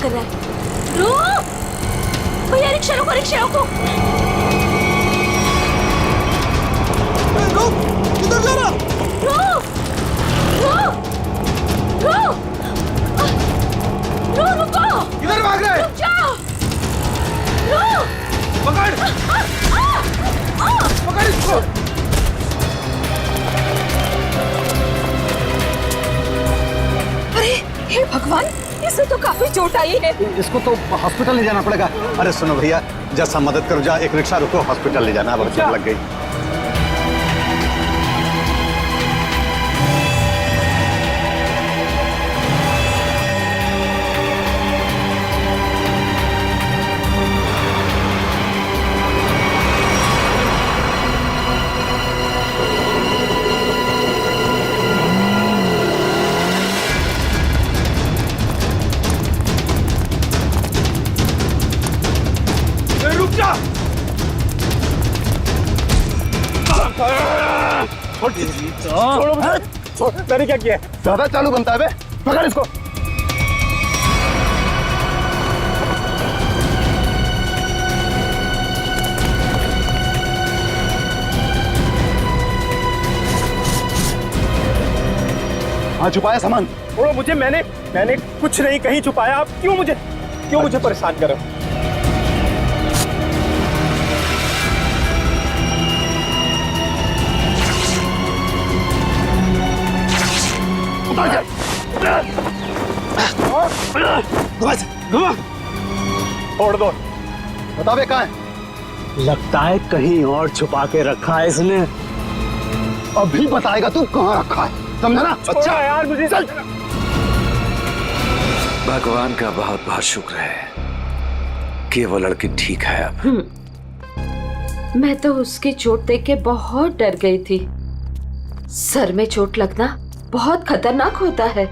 कर रहा है? रुक भैया, रिक्शा रोको, रिक्शा रोको। रुक, किधर जा रहा? रुक रुक रुक रुक, रुको। किधर भाग रहा है? रुक जाओ, रुक। पकड़ पकड़ इसको। अरे हे भगवान, इसे तो काफी चोट आई है। इसको तो हॉस्पिटल ले जाना पड़ेगा। अरे सुनो भैया, जैसा मदद करो, जा एक रिक्शा रुको, हॉस्पिटल ले जाना, अब चोट लग गई। मैंने क्या किया? ज्यादा चालू बनता है बे, पकड़ इसको। हाँ, छुपाया सामान। छोड़ो मुझे, मैंने कुछ नहीं कहीं छुपाया। आप क्यों मुझे परेशान कर रहे हो? छोड़ दो। बता बे, कहाँ है? लगता है कहीं और छुपा के रखा है इसने। अभी बताएगा तू कहाँ रखा है, समझा ना? अच्छा यार, मुझे चल। भगवान का बहुत बहुत शुक्र है कि वो लड़की ठीक है अब। मैं तो उसकी चोट देख के बहुत डर गई थी। सर में चोट लगना बहुत खतरनाक होता है।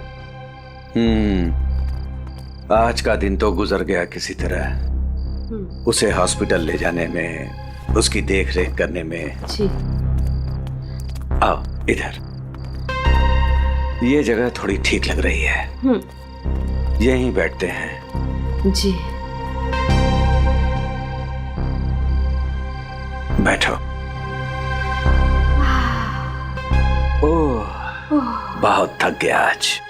आज का दिन तो गुजर गया किसी तरह। उसे हॉस्पिटल ले जाने में, उसकी देख रेख करने में। जी। आओ इधर, ये जगह थोड़ी ठीक लग रही है। यहीं बैठते हैं। जी। बैठो। ओह, बहुत थक गया आज।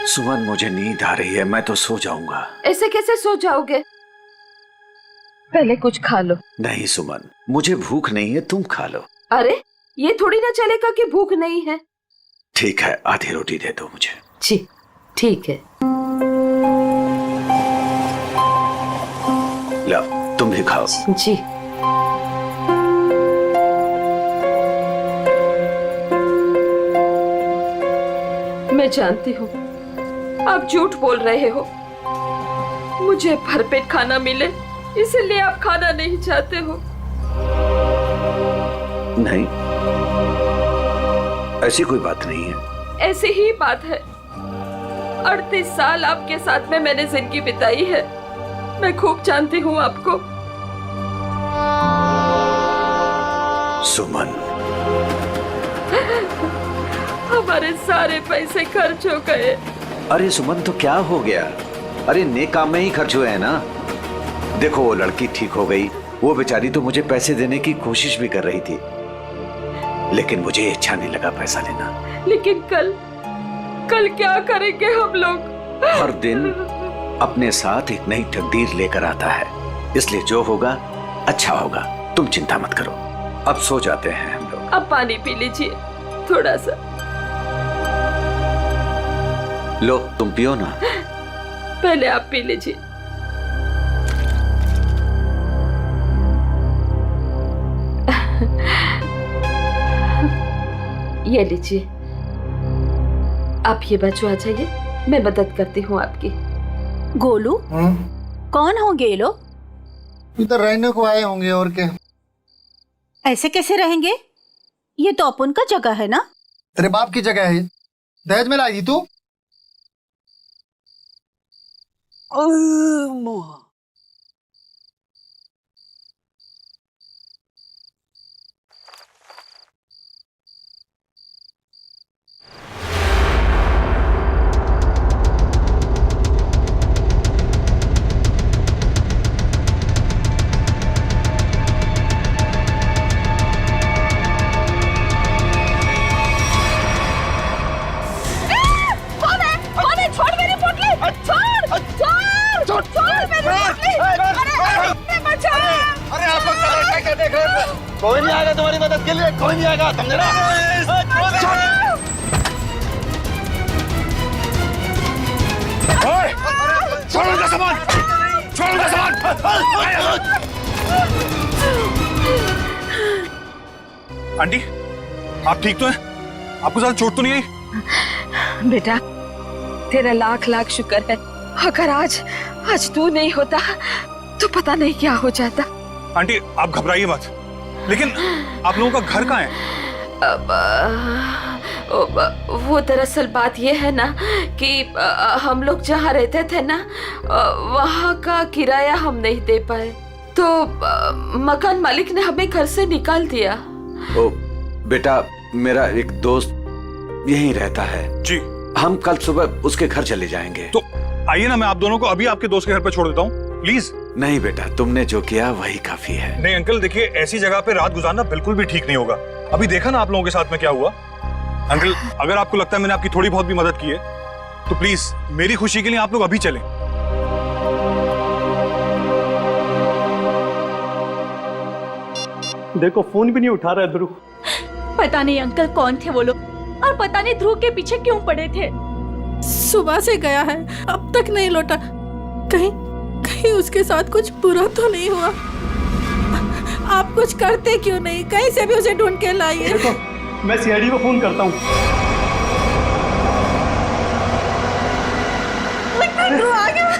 सुमन, मुझे नींद आ रही है, मैं तो सो जाऊंगा। ऐसे कैसे सो जाओगे? पहले कुछ खा लो। नहीं सुमन, मुझे भूख नहीं है, तुम खा लो। अरे ये थोड़ी ना चलेगा कि भूख नहीं है। ठीक है, आधी रोटी दे दो मुझे। जी ठीक है। लो, तुम भी खाओ। जी। मैं जानती हूँ आप झूठ बोल रहे हो। मुझे भरपेट खाना मिले इसलिए आप खाना नहीं चाहते हो। नहीं, ऐसी कोई बात नहीं है। ऐसी ही बात है। 38 साल आपके साथ में मैंने जिंदगी बिताई है। मैं खूब जानती हूँ आपको। सुमन, हमारे सारे पैसे खर्च हो गए। अरे सुमन, तो क्या हो गया? अरे नेक काम में ही खर्च हुए हैं ना। देखो, वो लड़की ठीक हो गई। वो बेचारी तो मुझे पैसे देने की कोशिश भी कर रही थी, लेकिन मुझे अच्छा नहीं लगा पैसा लेना। लेकिन कल क्या करेंगे हम लोग? हर दिन अपने साथ एक नई तकदीर लेकर आता है, इसलिए जो होगा अच्छा होगा। तुम चिंता मत करो, अब सो जाते हैं हम लोग। अब पानी पी लीजिए थोड़ा सा। लो, तुम पियो ना। पहले आप पी लीजिए। ये लीजिए। आप ये बाजू आ जाइए, मैं मदद करती हूँ आपकी। गोलू, कौन होंगे ये लोग? इधर रहने को आए होंगे, और क्या। ऐसे कैसे रहेंगे? ये तो अपन का जगह है ना। तेरे बाप की जगह है। दहेज में लाई थी तू। आंटी, आप ठीक तो हैं? आपको ज्यादा चोट तो नहीं आई? बेटा, तेरा लाख लाख शुक्र है। अगर आज तू नहीं होता तो पता नहीं क्या हो जाता। आंटी, आप घबराइए मत। लेकिन आप लोगों का घर कहाँ है? वो दरअसल बात ये है ना कि हम लोग जहाँ रहते थे ना, वहाँ का किराया हम नहीं दे पाए, तो मकान मालिक ने हमें घर से निकाल दिया। ओ बेटा, मेरा एक दोस्त यहीं रहता है जी। हम कल सुबह उसके घर चले जाएंगे। तो आइए ना, मैं आप दोनों को अभी आपके दोस्त के घर पर छोड़ देता हूँ, प्लीज। नहीं बेटा, तुमने जो किया वही काफी है। नहीं अंकल, देखिए ऐसी जगह पे रात गुजारना बिल्कुल भी ठीक नहीं होगा। अभी देखा ना आप लोगों के साथ में क्या हुआ। अंकल, अगर आपको लगता है मैंने आपकी थोड़ी बहुत भी मदद की है तो प्लीज मेरी खुशी के लिए आप लोग अभी चलें। देखो फोन भी नहीं उठा रहा है ध्रुव। पता नहीं अंकल कौन थे वो लोग, और पता नहीं ध्रुव के पीछे क्यों पड़े थे। सुबह से गया है, अब तक नहीं लौटा। कहीं कहीं उसके साथ कुछ बुरा तो नहीं हुआ। आप कुछ करते क्यों नहीं? कहीं से भी उसे ढूंढ के लाइए। देखो, मैं सीआईडी को फोन करता हूँ। ध्रुव आ गया।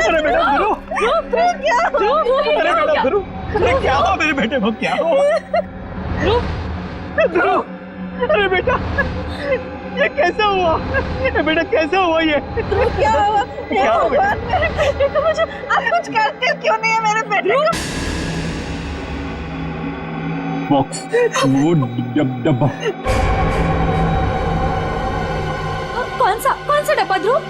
अरे बेटा ध्रुव, अरे बेटा ध्रुव, अरे क्या हुआ मेरे बेटे को? क्या हुआ ध्रुव? अरे बेटा, ये कैसे हुआ? ये बेटा कैसे हुआ ये? क्या हुआ? क्या हुआ? मेरे बेटे को मुझे आप कुछ करते क्यों नहीं है मेरे बेटे को? वो डब्बा। कौन सा डब्बा ध्रुव?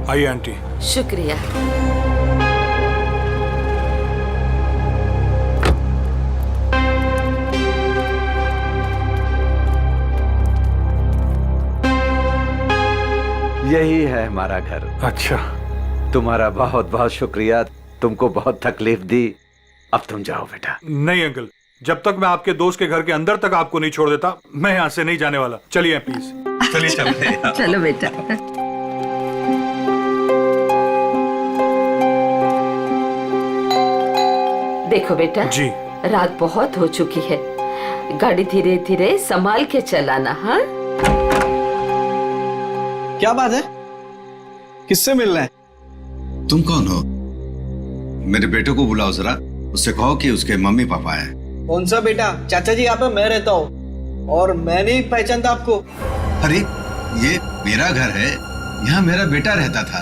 आइए आंटी। शुक्रिया। यही है हमारा घर। अच्छा, तुम्हारा बहुत बहुत शुक्रिया, तुमको बहुत तकलीफ दी। अब तुम जाओ बेटा। नहीं अंकल, जब तक मैं आपके दोस्त के घर के अंदर तक आपको नहीं छोड़ देता, मैं यहाँ से नहीं जाने वाला। चलिए प्लीज, चलिए चलिए। चलो बेटा। देखो बेटा जी, रात बहुत हो चुकी है, गाड़ी धीरे धीरे संभाल के चलाना। हाँ, क्या बात है? किससे मिल रहे हैं? तुम कौन हो? मेरे बेटे को बुलाओ जरा, उससे कहो कि उसके मम्मी पापा है। कौन सा बेटा? चाचा जी यहाँ पे मैं रहता हूँ और मैं नहीं पहचानता आपको। अरे ये मेरा घर है, यहाँ मेरा बेटा रहता था।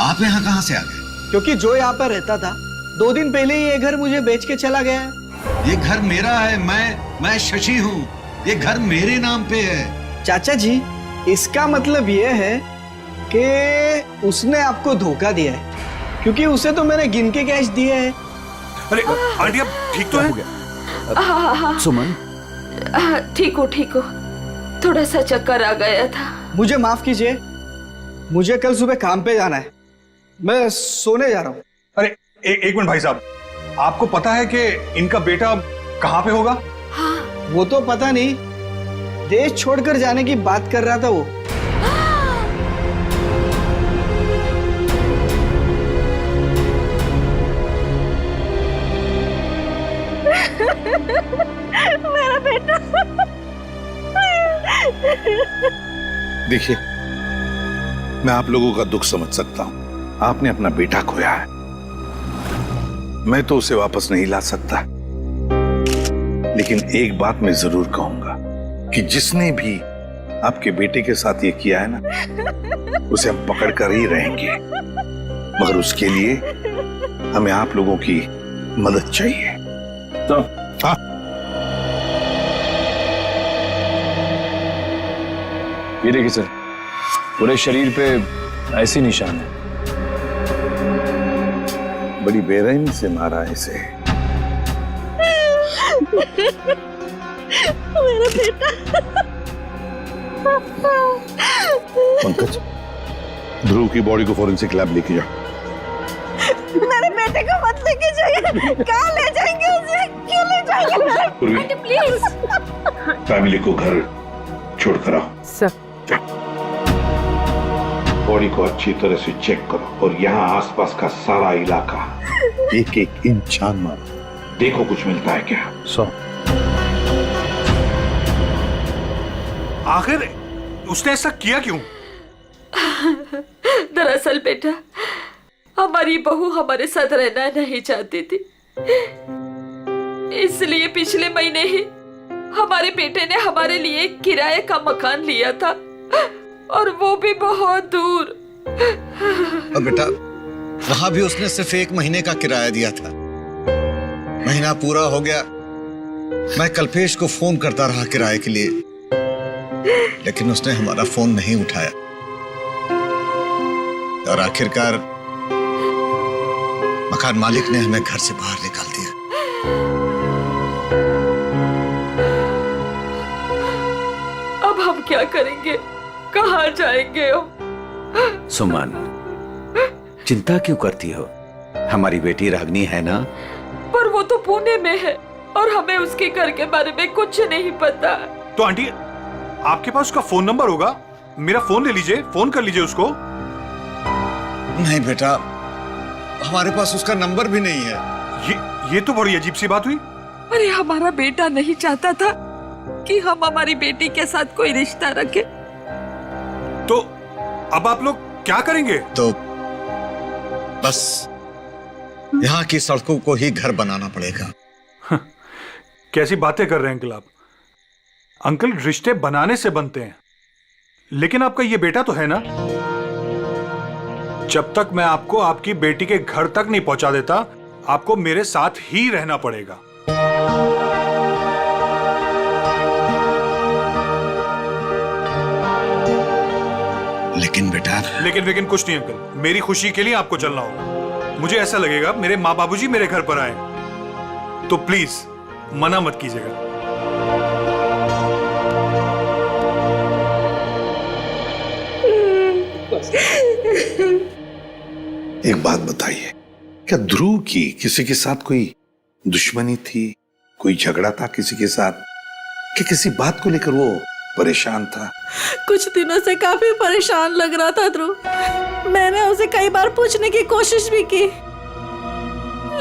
आप यहाँ कहाँ से आ गए? क्योंकि जो यहाँ पर रहता था 2 दिन पहले ही ये घर मुझे बेच के चला गया है। ये घर मेरा है, मैं शशि हूँ। ये घर मेरे नाम पे है। चाचा जी, इसका मतलब ये है कि उसने आपको धोखा दिया है, क्योंकि उसे तो मैंने गिन के कैश दिए हैं। अरे आंटी, अब ठीक तो है? सुमन, ठीक हो। थोड़ा सा चक्कर आ गया था। मुझे माफ कीजिए, मुझे कल सुबह काम पे जाना है, मैं सोने जा रहा हूँ। अरे एक मिनट भाई साहब, आपको पता है कि इनका बेटा कहाँ पे होगा? वो तो पता नहीं, देश छोड़कर जाने की बात कर रहा था वो। मेरा बेटा। देखिए, मैं आप लोगों का दुख समझ सकता हूं। आपने अपना बेटा खोया है, मैं तो उसे वापस नहीं ला सकता, लेकिन एक बात मैं जरूर कहूंगा कि जिसने भी आपके बेटे के साथ ये किया है ना, उसे हम पकड़ कर ही रहेंगे, मगर उसके लिए हमें आप लोगों की मदद चाहिए। तो हाँ, ये देखिए सर, पूरे शरीर पे ऐसी निशान है। बड़ी बेरहमी से मारा है इसे। मेरा बेटा। पंकज, ध्रुव की बॉडी को फॉरेंसिक लैब लेके जाओ। मेरे बेटे को मत लेके जाइए। कहाँ ले जाएंगे उसे? क्यों ले जाएंगे? पूर्वी, प्लीज। फैमिली को घर छोड़कर आओ। सर। बॉडी को अच्छी तरह से चेक करो और यहाँ आसपास का सारा इलाका एक एक इंच छान मारो, देखो कुछ मिलता है क्या। आखिर उसने ऐसा किया क्यों? दरअसल बेटा, हमारी बहू हमारे साथ रहना नहीं चाहती थी, इसलिए पिछले महीने ही हमारे बेटे ने हमारे लिए किराए का मकान लिया था, और वो भी बहुत दूर। अब बेटा, वहां भी उसने सिर्फ 1 महीने का किराया दिया था। महीना पूरा हो गया, मैं कल्पेश को फोन करता रहा किराए के लिए, लेकिन उसने हमारा फोन नहीं उठाया और आखिरकार मकान मालिक ने हमें घर से बाहर निकाल दिया। अब हम क्या करेंगे? कहाँ जाएंगे हम? सुमन, चिंता क्यों करती हो? हमारी बेटी रागनी है ना? पर वो तो पुणे में है और हमें उसके घर के बारे में कुछ नहीं पता। तो आंटी, आपके पास उसका फोन नंबर होगा, मेरा फोन ले लीजिए, फोन कर लीजिए उसको। नहीं बेटा, हमारे पास उसका नंबर भी नहीं है। ये तो बड़ी अजीब सी बात हुई। अरे हमारा बेटा नहीं चाहता था कि हम हमारी बेटी के साथ कोई रिश्ता रखें। तो अब आप लोग क्या करेंगे? तो बस यहाँ की सड़कों को ही घर बनाना पड़ेगा। कैसी बातें कर रहे हैं अंकल आप? अंकल, रिश्ते बनाने से बनते हैं, लेकिन आपका ये बेटा तो है ना। जब तक मैं आपको आपकी बेटी के घर तक नहीं पहुंचा देता, आपको मेरे साथ ही रहना पड़ेगा। लेकिन बेटा, लेकिन कुछ नहीं अंकल, मेरी खुशी के लिए आपको चलना होगा। मुझे ऐसा लगेगा मेरे माँ बाबूजी मेरे घर पर आए, तो प्लीज मना मत कीजिएगा। एक बात बताइए, क्या ध्रुव की किसी के साथ कोई दुश्मनी थी, कोई झगड़ा था किसी के साथ, कि किसी बात को लेकर वो परेशान था? कुछ दिनों से काफी परेशान लग रहा था ध्रुव। मैंने उसे कई बार पूछने की कोशिश भी की,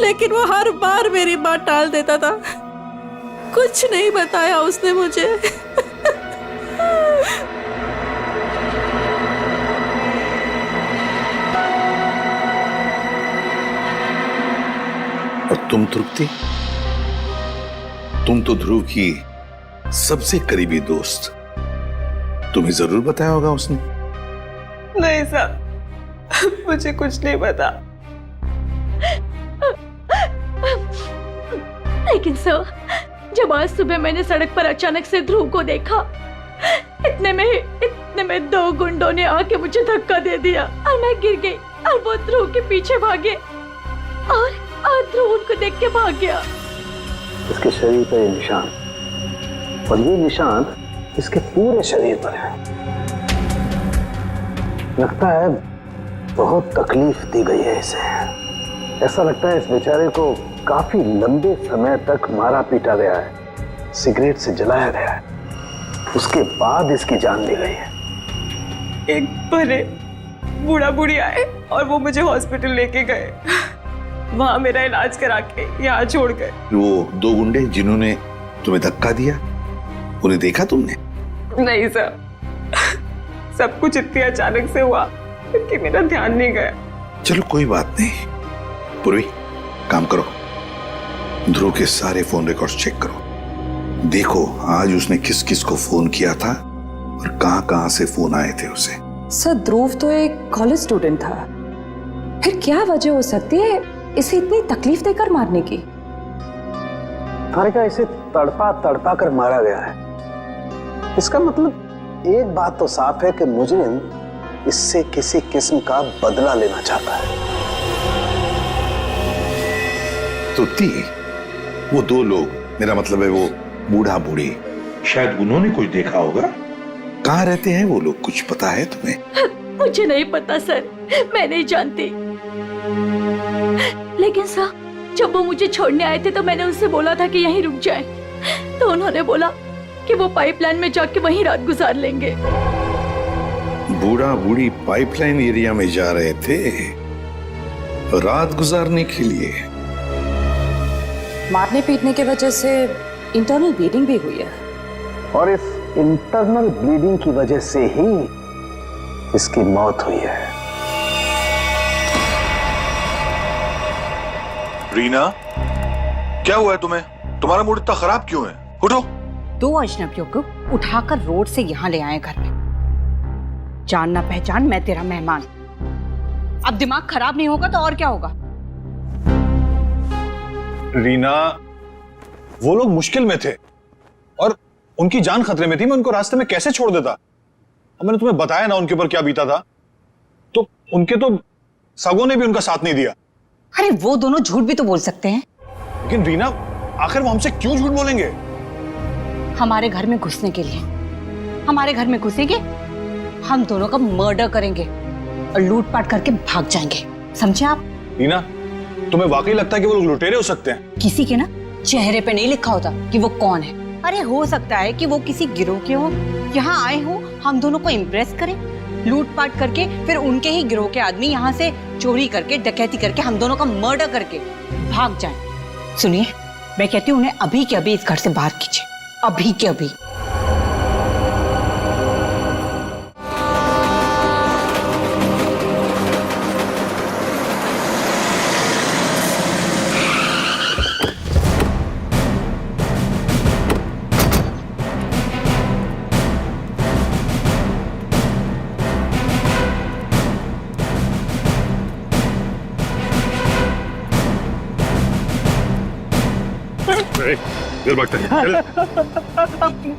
लेकिन वो हर बार मेरी बात टाल देता था। कुछ नहीं बताया उसने मुझे। और तुम तृप्ति, तुम तो ध्रुव की सबसे करीबी दोस्त, तुम्हें जरूर बताया होगा उसने। नहीं साहब, मुझे कुछ नहीं पता। लेकिन सर, जब आज सुबह मैंने सड़क पर अचानक से ध्रुव को देखा, इतने में 2 गुंडों ने आके मुझे धक्का दे दिया और मैं गिर गई और वो ध्रुव के पीछे भागे और ध्रुव उनको देख के भाग गया। इसके शरीर पर ये निशान, और ये निशान इसके पूरे शरीर पर है। लगता है बहुत तकलीफ दी गई है इसे। ऐसा लगता है इस बेचारे को काफी लंबे समय तक मारा पीटा गया है, सिगरेट से जलाया गया है, उसके बाद इसकी जान ली गई है। एक बड़े बूढ़ा बूढ़ी आए और वो मुझे हॉस्पिटल लेके गए, वहां मेरा इलाज करा के यहाँ छोड़ गए। वो 2 गुंडे जिन्होंने तुम्हें धक्का दिया, उन्हें देखा तुमने? नहीं सर, सब कुछ इतनी अचानक से हुआ कि मेरा ध्यान नहीं गया। चलो कोई बात नहीं। पूर्वी, काम करो, ध्रुव के सारे फोन रिकॉर्ड्स चेक करो, देखो आज उसने किस किस को फोन किया था और कहां से फोन आए थे उसे। सर, ध्रुव तो एक कॉलेज स्टूडेंट था, फिर क्या वजह हो सकती है इसे इतनी तकलीफ देकर मारने की? तारिका, इसे तड़पा तड़पा कर मारा गया है। इसका मतलब एक बात तो साफ है कि मुजरिम इससे किसी किस्म का बदला लेना चाहता है। तुत्ती, वो दो लोग, मेरा मतलब है वो बूढ़ा बूढ़ी, शायद उन्होंने कुछ देखा होगा। कहाँ रहते हैं वो लोग, कुछ पता है तुम्हें? मुझे नहीं पता सर, मैं नहीं जानती। लेकिन सर, जब वो मुझे छोड़ने आए थे तो मैंने उनसे बोला था कि यहीं रुक जाएं। तो उन्होंने बोला कि वो पाइपलाइन में जाके वहीं रात गुजार लेंगे। बूढ़ा बूढ़ी पाइपलाइन एरिया में जा रहे थे रात गुजारने के लिए। मारने पीटने की वजह से इंटरनल ब्लीडिंग भी हुई है, और इस इंटरनल ब्लीडिंग की वजह से ही इसकी मौत हुई है। रीना, क्या हुआ है तुम्हें? तुम्हारा मूड इतना खराब क्यों है? उठो। 2 अजनबियों को उठाकर रोड से यहाँ ले आए घर में। जान ना पहचान, मैं तेरा मेहमान। अब दिमाग खराब नहीं होगा तो और क्या होगा? रीना, वो लोग मुश्किल में थे और उनकी जान खतरे में थी। मैं उनको रास्ते में कैसे छोड़ देता? अब मैंने तुम्हें बताया ना उनके ऊपर क्या बीता था। तो उनके तो सगों ने भी उनका साथ नहीं दिया। अरे वो दोनों झूठ भी तो बोल सकते हैं। लेकिन रीना, आखिर वो हमसे क्यों झूठ बोलेंगे? हमारे घर में घुसने के लिए। हमारे घर में घुसेंगे, हम दोनों का मर्डर करेंगे और लूटपाट करके भाग जाएंगे, समझे आप? रीना, तुम्हें वाकई लगता है कि वो लोग लुटेरे हो सकते हैं? किसी के ना चेहरे पे नहीं लिखा होता कि वो कौन है। अरे हो सकता है कि वो किसी गिरोह के हो, यहाँ आए हो हम दोनों को इम्प्रेस करें, लूटपाट करके फिर उनके ही गिरोह के आदमी यहाँ से चोरी करके, डकैती करके, हम दोनों का मर्डर करके भाग जाएं। सुनिए, मैं कहती हूँ उन्हें अभी के अभी इस घर से बाहर कीजिए, अभी के अभी।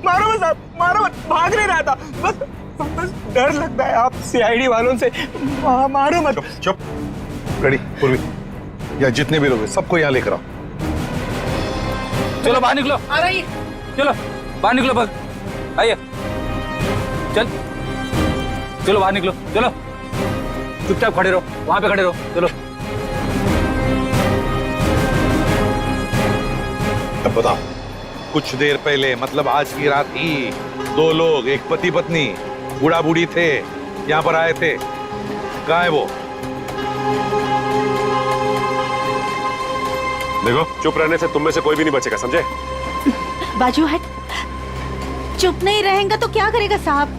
मारो मत साहब, मारो मत, भाग नहीं रहा था, बस डर लगता है आप सीआईडी वालों से। मारो मत। चुप। रेडी पूर्वी, या जितने भी लोग हैं सबको यहाँ लेकर आओ। चलो बाहर निकलो। आ रही। चलो बाहर निकलो, भाग आइए। चलो बाहर निकलो, चलो चुपचाप खड़े रहो, वहां पे खड़े रहो। चलो अब बताओ, कुछ देर पहले, मतलब आज की रात ही 2 लोग, एक पति पत्नी, बूढ़ा बूढ़ी थे, यहाँ पर आए थे। कहाँ है वो? देखो, चुप रहने से तुम में से कोई भी नहीं बचेगा, समझे? बाजू हट। चुप नहीं रहेगा तो क्या करेगा साहब?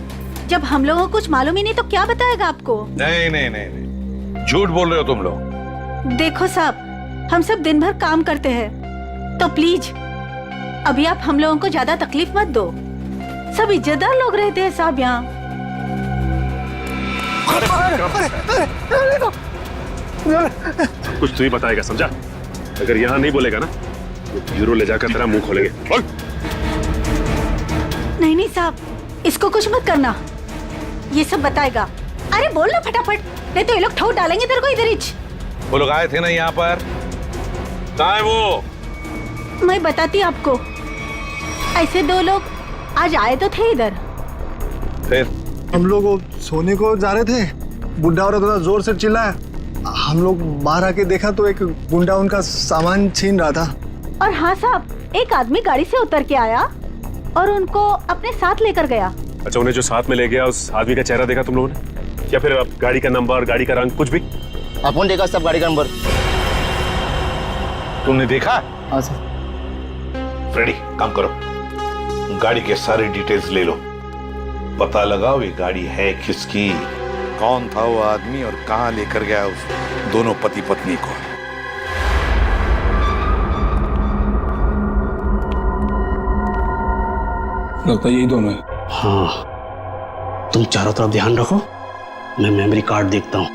जब हम लोगों को कुछ मालूम ही नहीं तो क्या बताएगा आपको? नहीं नहीं नहीं नहीं, झूठ बोल रहे हो तुम लोग। देखो साहब, हम सब दिन भर काम करते हैं, तो प्लीज अभी आप हम लोगों को ज्यादा तकलीफ मत दो। सब इज्जतदार लोग रहते हैं साहब यहाँ। सब कुछ तू ही बताएगा, समझा? अगर यहाँ नहीं बोलेगा ना तो ब्यूरो ले जाकर तेरा मुंह खोलेंगे। बोल। नहीं नहीं साहब, इसको कुछ मत करना, ये सब बताएगा। अरे बोल ना फटाफट, नहीं तो ये लोग ठोक डालेंगे तेरे को इधर ही। वो लोग आए थे ना यहाँ पर, कहाँ है वो? मैं बताती आपको। ऐसे 2 लोग आज आए तो थे इधर। फिर हम लोग सोने को जा रहे थे, बुढ़ा औरत थोड़ा जोर से चिल्लाया। हम लोग बाहर आके देखा तो एक गुंडा उनका सामान छीन रहा था। और हाँ साहब, एक आदमी गाड़ी से उतर के आया और उनको अपने साथ लेकर गया। अच्छा, उन्हें जो साथ में ले गया उस आदमी का चेहरा देखा तुम लोगों ने? या फिर गाड़ी का नंबर, गाड़ी का रंग, कुछ भी? अपन देखा सब गाड़ी का नंबर। तुमने देखा? हाँ सर। रेडी, काम करो, गाड़ी के सारे डिटेल्स ले लो, पता लगाओ ये गाड़ी है किसकी, कौन था वो आदमी और कहां लेकर गया उस दोनों पति पत्नी को। लगता है यही दोनों है। हाँ, तुम चारों तरफ ध्यान रखो, मैं मेमोरी कार्ड देखता हूँ।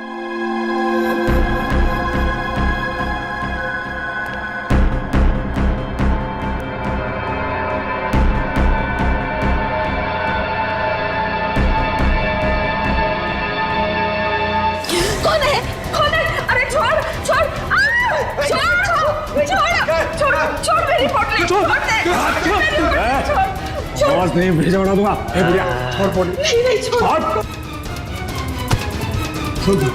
नहीं भेजा उड़ा दूंगा। ए बुढ़िया छोड़ पोटी। नहीं छोड़। छोड़ दे।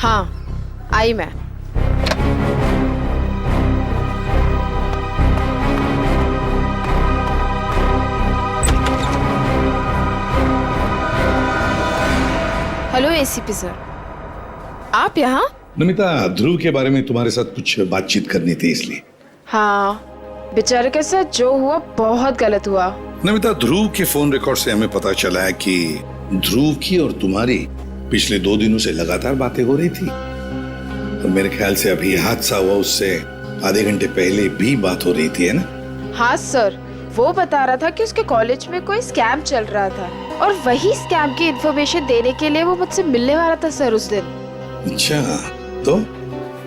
हाँ आई मैं। हेलो एसीपी सर, आप यहाँ? नमिता, ध्रुव के बारे में तुम्हारे साथ कुछ बातचीत करनी थी इसलिए। हाँ, बेचारे के साथ जो हुआ बहुत गलत हुआ। नमिता, ध्रुव के फोन रिकॉर्ड से हमें पता चला है कि ध्रुव की और तुम्हारी पिछले 2 दिनों से लगातार बातें हो रही थी। और मेरे ख्याल से अभी हादसा हुआ उससे आधे घंटे पहले भी बात हो रही थी, है ना? हाँ सर, वो बता रहा था कि उसके कॉलेज में कोई स्कैम चल रहा था और वही स्कैम की इन्फॉर्मेशन देने के लिए वो मुझसे मिलने वाला था सर उस दिन। अच्छा, तो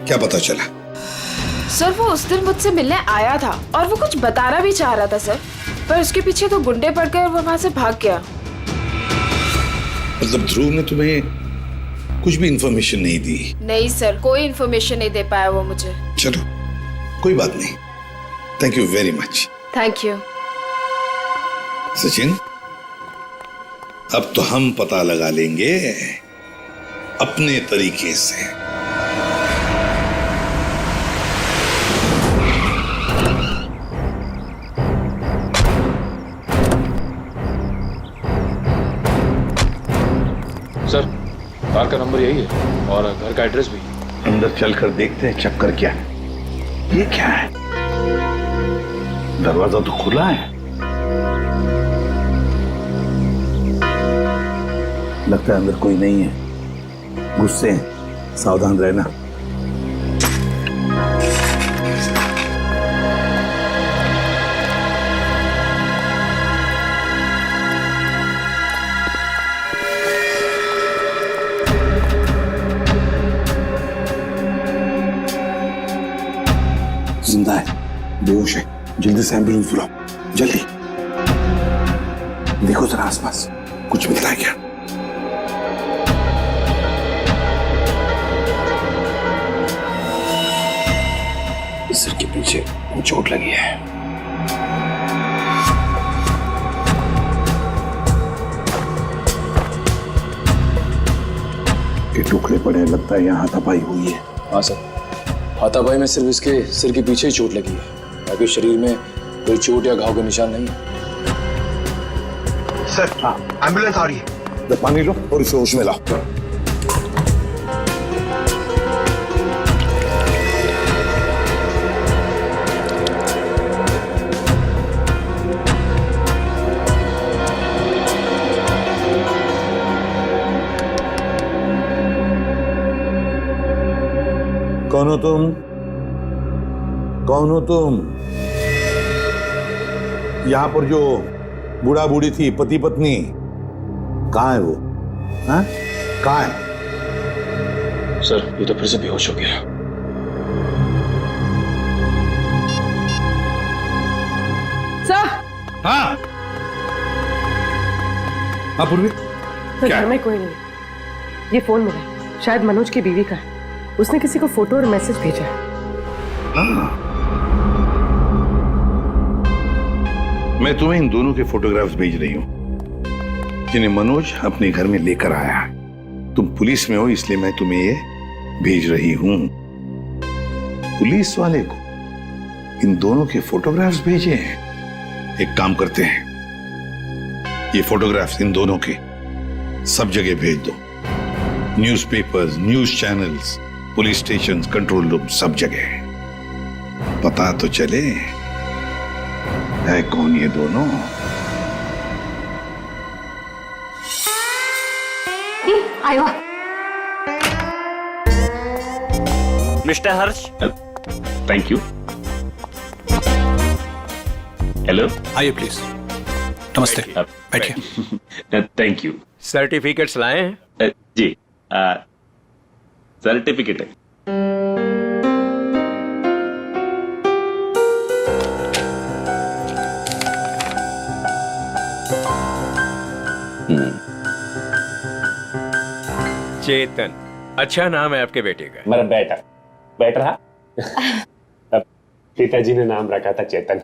क्या पता चला? सर वो उस दिन मुझसे मिलने आया था और वो कुछ बताना भी चाह रहा था सर, पर उसके पीछे तो गुंडे पड़ गए और वो वहाँ से भाग गया। मतलब ध्रुव ने तुम्हें कुछ भी इंफॉर्मेशन नहीं दी? नहीं सर, कोई इन्फॉर्मेशन नहीं दे पाया वो मुझे। चलो कोई बात नहीं, thank you very much. Thank you. Sachin, अब तो हम पता लगा लेंगे अपने तरीके से। सर, कार का नंबर यही है और घर का एड्रेस भी। अंदर चलकर देखते हैं चक्कर क्या है। ये क्या है? दरवाजा तो खुला है। लगता है अंदर कोई नहीं है। गुस्से हैं, सावधान रहना। जिंदा है, बेहोश है। जल्दी से एम्बुलेंस बुलाओ, जल्दी। देखो जरा आसपास कुछ मिलता है क्या? सिर के पीछे चोट लगी है। ये टुकड़े पड़े हैं, लगता है यहाँ हाथापाई हुई है। हाँ सर, हाथापाई में सिर्फ इसके सिर के पीछे ही चोट लगी है, बाकी शरीर में कोई चोट या घाव का निशान नहीं है। सर, हाँ, एम्बुलेंस आ रही है। तो पानी लो और इसे होश में लाओ। कौन हो तुम? कौन हो तुम? यहां पर जो बूढ़ा बूढ़ी थी, पति पत्नी, कहां है वो? हाँ? कहां है? सर, ये तो फिर से बेहोश हो गया। सर। हाँ, हाँ पूर्वी, तो घर में कोई नहीं। ये फोन मिला, शायद मनोज की बीवी का है। उसने किसी को फोटो और मैसेज भेजा है। मैं तुम्हें इन दोनों के फोटोग्राफ्स भेज रही हूं जिन्हें मनोज अपने घर में लेकर आया है। तुम पुलिस में हो इसलिए मैं तुम्हें ये भेज रही हूं। पुलिस वाले को इन दोनों के फोटोग्राफ्स भेजे हैं। एक काम करते हैं, ये फोटोग्राफ्स इन दोनों के सब जगह भेज दो। Newspapers, news channels, police station, control room, सब जगह। पता तो चले है कौन ये दोनों। Mister Harsh, thank you. Hello, आइए प्लीज। नमस्ते, बैठिए। Thank you. सर्टिफिकेट्स लाए हैं? जी, सर्टिफिकेट है। चेतन, अच्छा नाम है आपके बेटे का। मेरा बेटा बैठ रहा। पिताजी ने नाम रखा था चेतन।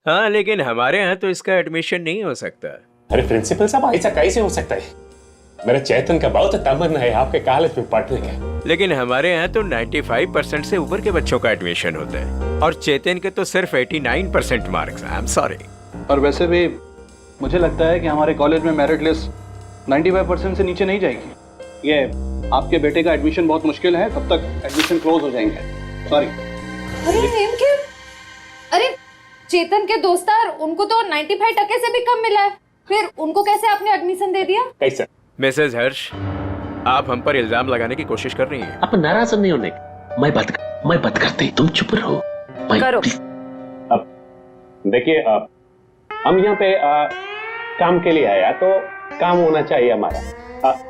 हाँ, लेकिन हमारे यहाँ तो इसका एडमिशन नहीं हो सकता। अरे प्रिंसिपल साहब, ऐसा कैसे हो सकता है? मेरा चेतन का बहुत तमन्ना है आपके कॉलेज में पढ़ने का। लेकिन हमारे यहाँ तो 95% से ऊपर के बच्चों का एडमिशन होता है और चेतन के तो सिर्फ 89% मार्क्स। I am sorry. और वैसे भी मुझे लगता है कि हमारे कॉलेज में मेरिट लिस्ट 95% से नीचे नहीं जाएगी। ये आपके बेटे का एडमिशन बहुत मुश्किल है, तब तक एडमिशन क्लोज हो जाएंगे। सॉरी। अरे चेतन के दोस्तार, उनको तो 95% से भी कम मिला है, फिर उनको कैसे आपने एडमिशन दे दिया? कैसे? मिसेज हर्ष, आप हम पर इल्जाम लगाने की कोशिश कर रही हैं। आप नाराज नहीं होने। मैं बात करते, तुम चुप रहो। करो। अब देखिए, हम यहाँ पे काम के लिए आया तो काम होना चाहिए हमारा।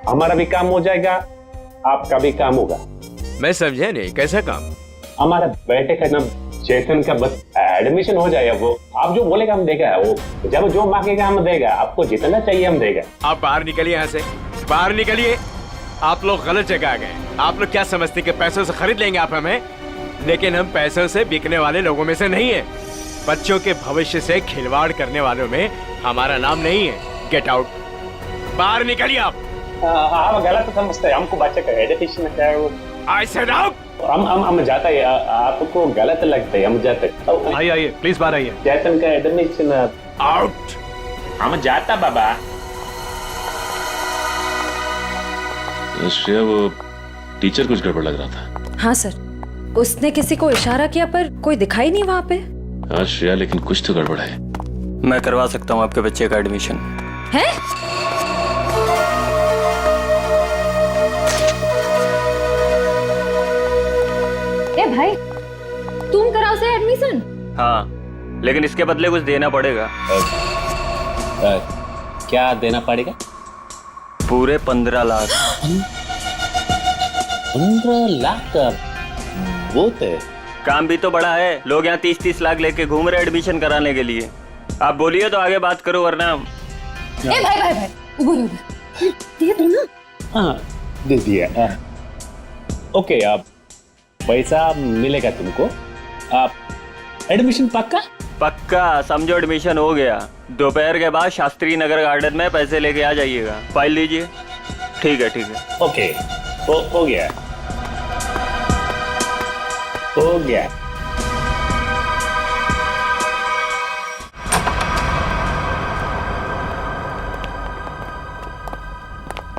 हमारा भी काम हो जाएगा, आपका भी काम होगा। मैं समझा नहीं, कैसा काम? हमारा बेटे का नाम चेतन का बस एडमिशन हो जाएगा। वो आप जो बोलेगा हम देगा, वो जब जो मांगेगा हम देगा, आपको जितना चाहिए हम देगा। आप बाहर निकलिए, यहाँ से बाहर निकलिए। आप लोग गलत जगह आ गए। आप लोग क्या समझते कि पैसों से खरीद लेंगे आप हमें? लेकिन हम पैसों से बिकने वाले लोगों में से नहीं है। बच्चों के भविष्य से खिलवाड़ करने वालों में हमारा नाम नहीं है। गेट आउट, बाहर निकलिए आप। आप गलत समझते हैं, हमको बच्चे का एजुकेशन क्या है वो। I said out. हम जाता है, आपको गलत लगता है, हम जाते। आइए प्लीज बाहर आइए। चेतन का एडमिशन आउट। हम जाता बाबा। श्रेया, वो टीचर कुछ गड़बड़ लग रहा था। हाँ सर, उसने किसी को इशारा किया पर कोई दिखाई नहीं वहाँ पे। हाँ श्रेया, लेकिन कुछ तो गड़बड़ है। मैं करवा सकता हूँ आपके बच्चे का एडमिशन। है? ए भाई, तुम कराओ से एडमिशन? हाँ, लेकिन इसके बदले कुछ देना पड़ेगा। क्या देना पड़ेगा? पूरे 15 लाख। 15 लाख का बहुत है। काम भी तो बड़ा है। लोग यहाँ 30-30 लाख लेके घूम रहे एडमिशन कराने के लिए। आप बोलिए तो आगे बात करो, वरना। ए भाई, उबर दे दो ना। हाँ, दे दिया। ओके, आप पैसा मिलेगा तुमको। आप एडमिशन पक्का समझो, एडमिशन हो गया। दोपहर के बाद शास्त्री नगर गार्डन में पैसे लेके आ जाइएगा। फाइल लीजिए। ठीक है। ओके, हो गया।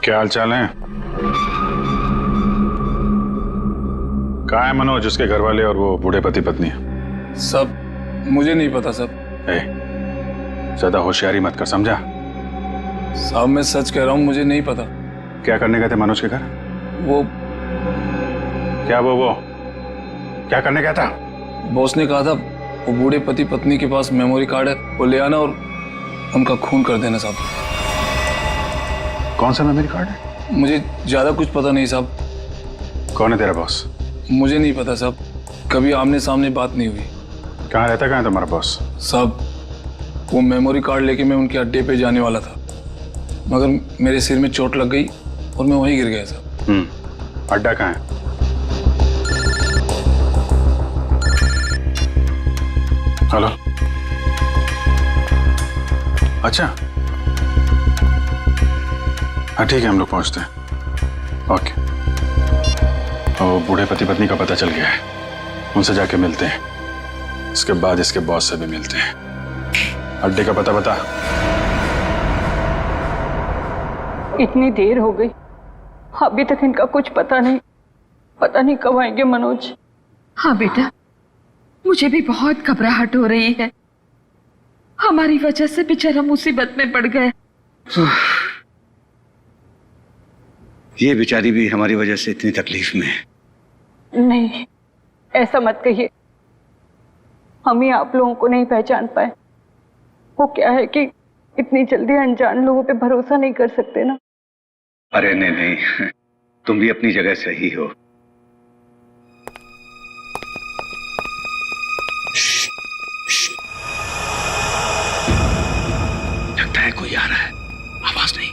क्या हाल चाल है? कहाँ है मनोज, उसके घर वाले और वो बूढ़े पति पत्नी? सब मुझे नहीं पता सब। ज्यादा होशियारी मत कर, समझा? साहब मैं सच कह रहा हूँ, मुझे नहीं पता। क्या करने गए थे मनोज के घर? वो क्या करने गया था? बॉस ने कहा था वो बूढ़े पति पत्नी के पास मेमोरी कार्ड है, वो ले आना और उनका खून कर देना साहब। कौन सा मेमोरी कार्ड है? मुझे ज्यादा कुछ पता नहीं साहब। कौन है तेरा बॉस? मुझे नहीं पता साहब, कभी आमने सामने बात नहीं हुई। कहाँ रहता, कहाँ है तुम्हारा बॉस? साहब वो मेमोरी कार्ड लेके मैं उनके अड्डे पे जाने वाला था, मगर मेरे सिर में चोट लग गई और मैं वहीं गिर गया साहब। अड्डा कहाँ है? हेलो, अच्छा, हाँ ठीक है, हम लोग पहुंचते हैं। ओके। और बूढ़े पति पत्नी का पता चल गया है, उनसे जाके मिलते हैं। इसके बाद इसके बॉस से भी मिलते हैं। अड्डे का पता बता। इतनी देर हो गई, अभी तक इनका कुछ पता नहीं कब आएंगे मनोज। हाँ बेटा, मुझे भी बहुत घबराहट हो रही है। हमारी वजह से बेचारा मुसीबत में पड़ गए। ये बेचारी भी हमारी वजह से इतनी तकलीफ में है। नहीं, ऐसा मत कहिए, हम ही आप लोगों को नहीं पहचान पाए। वो क्या है कि इतनी जल्दी अनजान लोगों पे भरोसा नहीं कर सकते ना। अरे नहीं नहीं, तुम भी अपनी जगह सही हो। लगता है कोई आ रहा है, आवाज नहीं।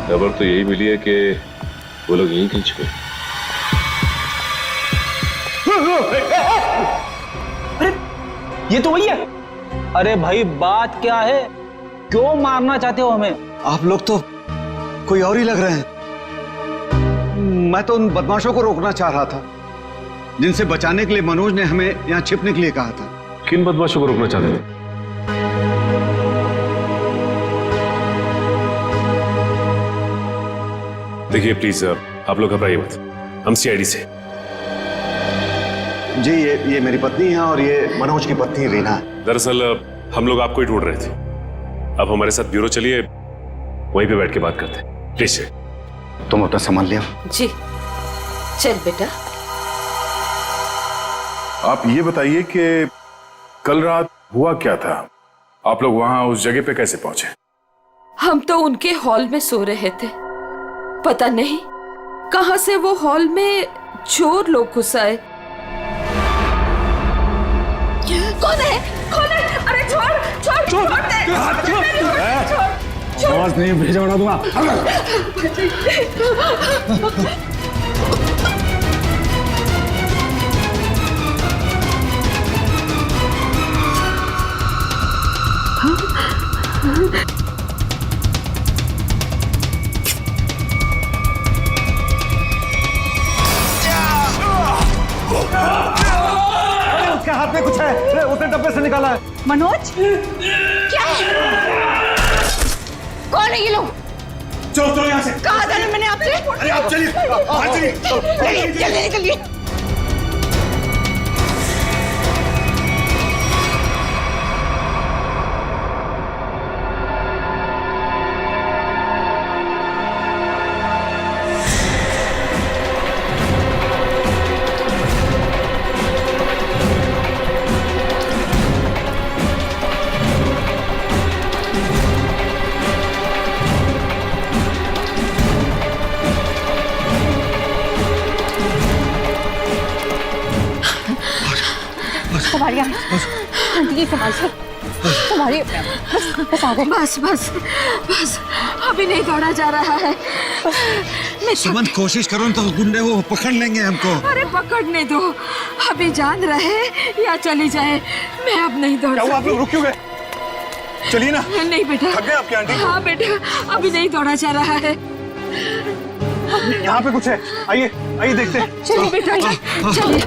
खबर तो यही मिली है कि वो लोग यहीं कहीं छुपे। अरे ये तो वही है। अरे भाई बात क्या है, क्यों मारना चाहते हो हमें? आप लोग तो कोई और ही लग रहे हैं। मैं तो उन बदमाशों को रोकना चाह रहा था जिनसे बचाने के लिए मनोज ने हमें यहाँ छिपने के लिए कहा था। किन बदमाशों को रोकना चाहते थे? देखिए प्लीज आप लोग घबराइए मत, हम सीआईडी से। जी ये मेरी पत्नी है और ये मनोज की पत्नी रीना है। दरअसल हम लोग आपको ही ढूंढ रहे थे। अब हमारे साथ ब्यूरो चलिए, वहीं पे बैठ के बात करते हैं। प्लीज तुम अपना सामान ले आओ। जी चल बेटा। आप ये बताइए कि कल रात हुआ क्या था? आप लोग वहां उस जगह पे कैसे पहुंचे? हम तो उनके हॉल में सो रहे थे, पता नहीं कहां से वो हॉल में चोर लोग घुस आए। कौन है? कौन है? अरे छोड़ दे। आवाज नहीं भेजा उड़ा दूंगा। उसके हाथ में कुछ है, उसने डब्बे से निकाला है। मनोज क्या? कौन है ये लोग? चलो यहाँ से। कहा था ना मैंने आपसे? अरे आप चलिए, जल्दी निकलिए। बस आ गए। बस अभी नहीं दौड़ा जा रहा है। सुमन कोशिश करो तो गुंडे वो पकड़ लेंगे हमको। अरे पकड़ने दो, अभी जान रहे या चली जाए, मैं अब नहीं दौड़ सकती। आप लोग रुक क्यों गए? चलिए ना। नहीं बेटा। थक गए आपकी आंटी? हाँ बेटा, अभी नहीं दौड़ा जा रहा है। यहाँ पे कुछ है, आइए आइए देखते हैं। चलिए बेटा चलिए।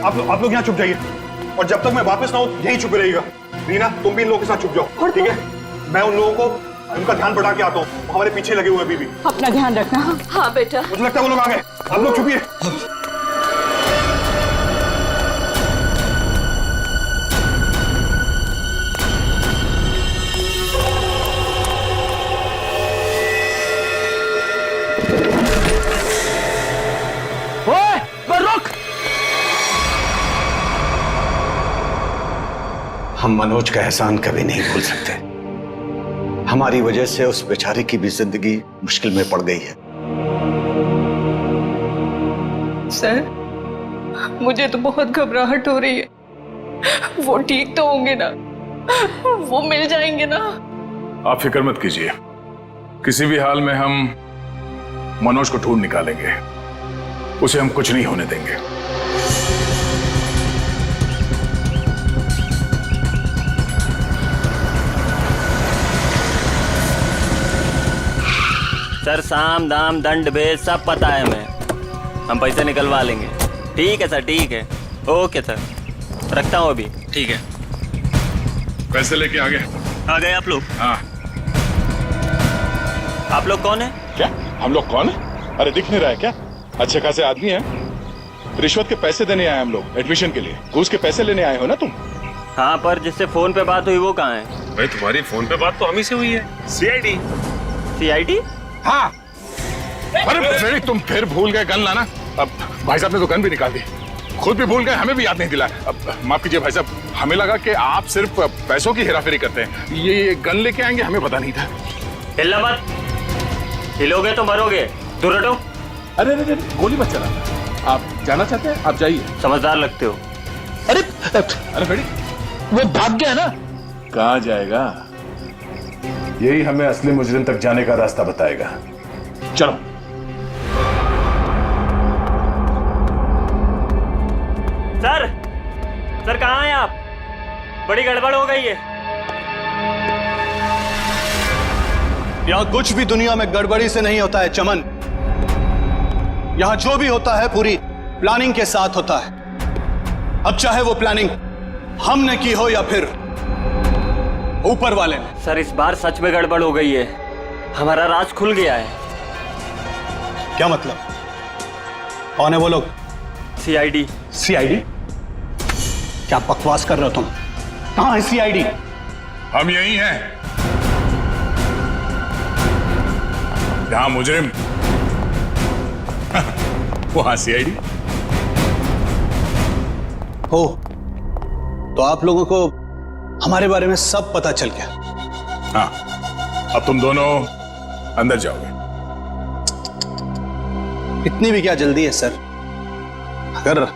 आप लोग यहाँ छुप जाइए और जब तक मैं वापस ना हूँ यहीं छुपे रहिएगा। रीना तुम भी इन लोगों के साथ छुप जाओ, ठीक है? मैं उन लोगों को उनका ध्यान बढ़ा के आता हूँ, हमारे पीछे लगे हुए अभी भी। अपना ध्यान रखना। हाँ बेटा। मुझे लगता है वो लोग आ गए, आप लोग छुपिए। हम मनोज का एहसान कभी नहीं भूल सकते। हमारी वजह से उस बेचारे की भी जिंदगी मुश्किल में पड़ गई है। सर मुझे तो बहुत घबराहट हो रही है। वो ठीक तो होंगे ना? वो मिल जाएंगे ना? आप फिक्र मत कीजिए, किसी भी हाल में हम मनोज को ढूंढ निकालेंगे, उसे हम कुछ नहीं होने देंगे। सर साम दाम दंड भेद सब पता है हमें, हम पैसे निकलवा लेंगे। ठीक है सर, ठीक है, ओके सर, रखता हूँ अभी। ठीक है। पैसे लेके आ गए आप लोग? हाँ। आप लोग कौन है? क्या हम लोग कौन है? अरे दिख नहीं रहा है क्या? अच्छे खासे आदमी हैं, रिश्वत के पैसे देने आए हम लोग, एडमिशन के लिए। घूस के पैसे लेने आए हो ना तुम? हाँ, पर जिससे फोन पे बात हुई वो कहाँ है? भाई तुम्हारी फोन पे बात तो हम ही से हुई है। सीआईडी। सीआईडी? हाँ। अरे फ्रेडी, तुम फिर भूल गए गन लाना। अब भाई साहब ने तो गन भी निकाल दी, खुद भी भूल गए, हमें भी याद नहीं दिलाया। अब माफ कीजिए भाई साहब, हमें लगा कि आप सिर्फ पैसों की हेराफेरी करते हैं, ये गन लेके आएंगे हमें पता नहीं था। हिलना मत, हिलोगे तो मरोगे। दूर हटो। अरे अरे गोली मत चलाना, आप जाना चाहते हैं आप जाइए। समझदार लगते हो। अरे अरे फ्रेडी, वो भाग गया ना। कहाँ जाएगा? यही हमें असली मुजरिम तक जाने का रास्ता बताएगा। चलो। सर कहाँ हैं आप? बड़ी गड़बड़ हो गई है। यहाँ कुछ भी दुनिया में गड़बड़ी से नहीं होता है चमन। यहाँ जो भी होता है पूरी प्लानिंग के साथ होता है। अब चाहे वो प्लानिंग हमने की हो या फिर ऊपर वाले ने। सर इस बार सच में गड़बड़ हो गई है, हमारा राज खुल गया है। क्या मतलब? कौन है वो लोग? सीआईडी। सीआईडी? क्या बकवास कर रहे हो तुम? कहां है सीआईडी? हम यही हैं। जहां मुजरिम वहां सीआईडी हो। तो आप लोगों को हमारे बारे में सब पता चल गया। हाँ, अब तुम दोनों अंदर जाओगे। इतनी भी क्या जल्दी है सर? अगर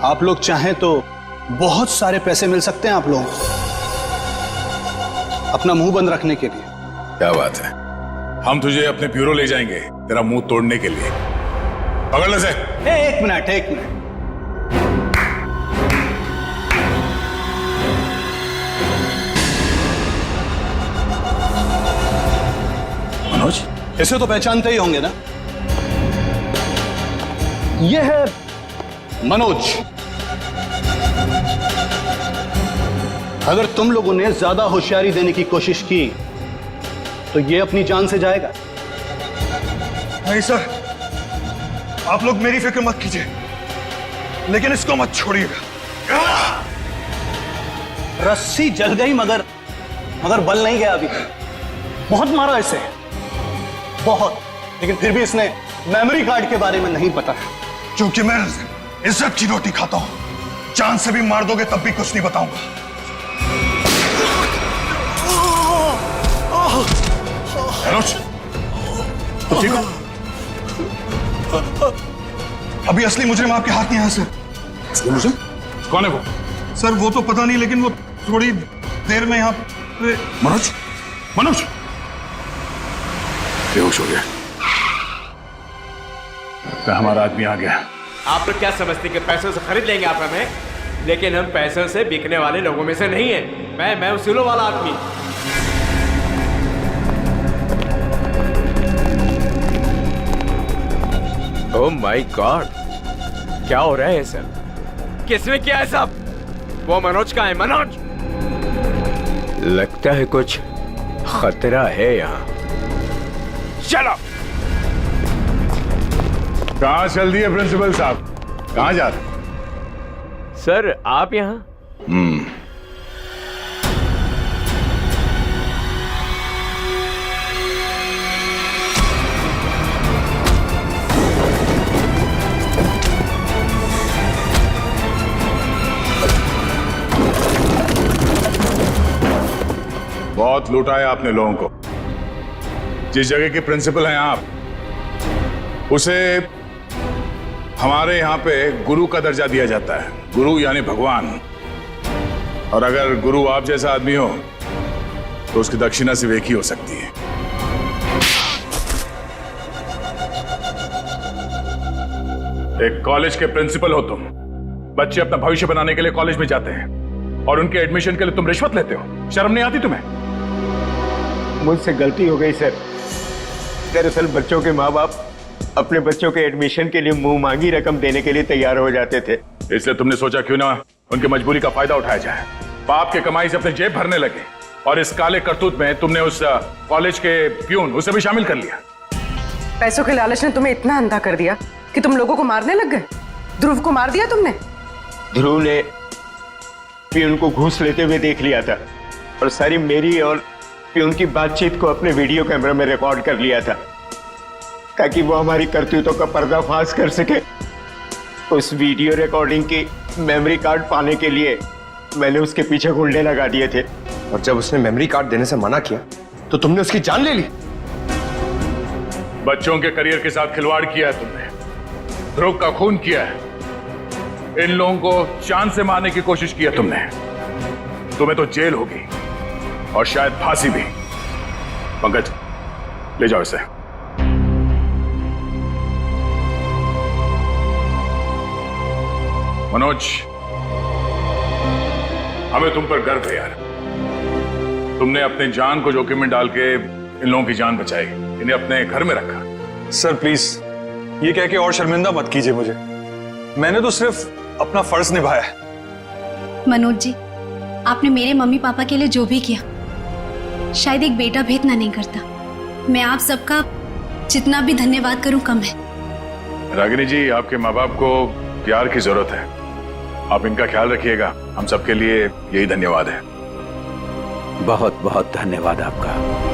आप लोग चाहें तो बहुत सारे पैसे मिल सकते हैं आप लोगों को अपना मुंह बंद रखने के लिए। क्या बात है, हम तुझे अपने ब्यूरो ले जाएंगे तेरा मुंह तोड़ने के लिए। पकड़ ले से। एक मिनट। मनोज, इसे तो पहचानते ही होंगे ना? ये है मनोज। अगर तुम लोगों ने ज्यादा होशियारी देने की कोशिश की तो ये अपनी जान से जाएगा। नहीं सर, आप लोग मेरी फिक्र मत कीजिए, लेकिन इसको मत छोड़िएगा। रस्सी जल गई मगर बल नहीं गया अभी। बहुत मारा इसे, बहुत, लेकिन फिर भी इसने मेमोरी कार्ड के बारे में नहीं बताया। क्योंकि मैं इज्जत की रोटी खाता हूं, जान से भी मार दोगे तब भी कुछ नहीं बताऊंगा। मनोज, तो ठीक हो? अभी असली मुजरिम आपके हाथ नहीं है सर। असली मुजरिम? कौन है वो? सर वो तो पता नहीं, लेकिन वो थोड़ी देर में यहाँ पे। मनोज बेहोश हो गया। तो हमारा आदमी आ गया। आप लोग क्या समझते कि पैसों से खरीद लेंगे आप हमें? लेकिन हम पैसों से बिकने वाले लोगों में से नहीं है। मैं उसूलों वाला आदमी। ओह माय गॉड, क्या हो रहा है सर? किसने किया है सब? वो मनोज का है। मनोज, लगता है कुछ खतरा है यहाँ। चलो। कहाँ चल दिए प्रिंसिपल साहब? कहाँ जा रहे? सर आप यहाँ? बहुत लूटा है आपने लोगों को। जिस जगह के प्रिंसिपल हैं आप, उसे हमारे यहाँ पे गुरु का दर्जा दिया जाता है। गुरु यानी भगवान। और अगर गुरु आप जैसा आदमी हो तो उसकी दक्षिणा सिर्फ एक ही हो सकती है। एक कॉलेज के प्रिंसिपल हो तुम। बच्चे अपना भविष्य बनाने के लिए कॉलेज में जाते हैं और उनके एडमिशन के लिए तुम रिश्वत लेते हो। शर्म नहीं आती तुम्हें? मुझसे गलती हो गई सर। दरअसल बच्चों के माँ बाप अपने बच्चों के एडमिशन के लिए मुंह मांगी रकम देने के लिए तैयार हो जाते थे। इसलिए तुमने सोचा क्यों ना उनकी मजबूरी का फायदा उठाया जाए। बाप के कमाई से अपने जेब भरने लगे और इस काले करतूत में तुमने उस कॉलेज के प्यून उसे भी शामिल कर लिया। पैसों के लालच ने तुम्हें इतना अंधा कर दिया कि तुम लोगों को मारने लग गए। ध्रुव को मार दिया तुमने। ध्रुव ने प्यून को घूस लेते हुए देख लिया था, और सारी मेरी और प्यून की बातचीत को अपने वीडियो कैमरा में रिकॉर्ड कर लिया था ताकि वो हमारी करतूतों का पर्दाफाश कर सके। उस वीडियो रिकॉर्डिंग की मेमोरी कार्ड पाने के लिए मैंने उसके पीछे गुंडे लगा दिए थे। और जब उसने मेमोरी कार्ड देने से मना किया तो तुमने उसकी जान ले ली। बच्चों के करियर के साथ खिलवाड़ किया है तुमने, ध्रुव का खून किया है, इन लोगों को चांद से मारने की कोशिश की है तुमने। तुम्हें तो जेल होगी और शायद फांसी भी। पंकज, ले जाओ इसे। मनोज, हमें तुम पर गर्व है यार। तुमने अपने जान को जोखिम में डाल के इन लोगों की जान बचाई, इन्हें अपने घर में रखा। सर प्लीज ये कह के और शर्मिंदा मत कीजिए मुझे, मैंने तो सिर्फ अपना फर्ज निभाया है। मनोज जी, आपने मेरे मम्मी पापा के लिए जो भी किया, शायद एक बेटा भी इतना नहीं करता। मैं आप सबका जितना भी धन्यवाद करूं कम है। रागिनी जी, आपके माँ बाप को प्यार की जरूरत है, आप इनका ख्याल रखिएगा। हम सबके लिए यही धन्यवाद है। बहुत बहुत धन्यवाद आपका।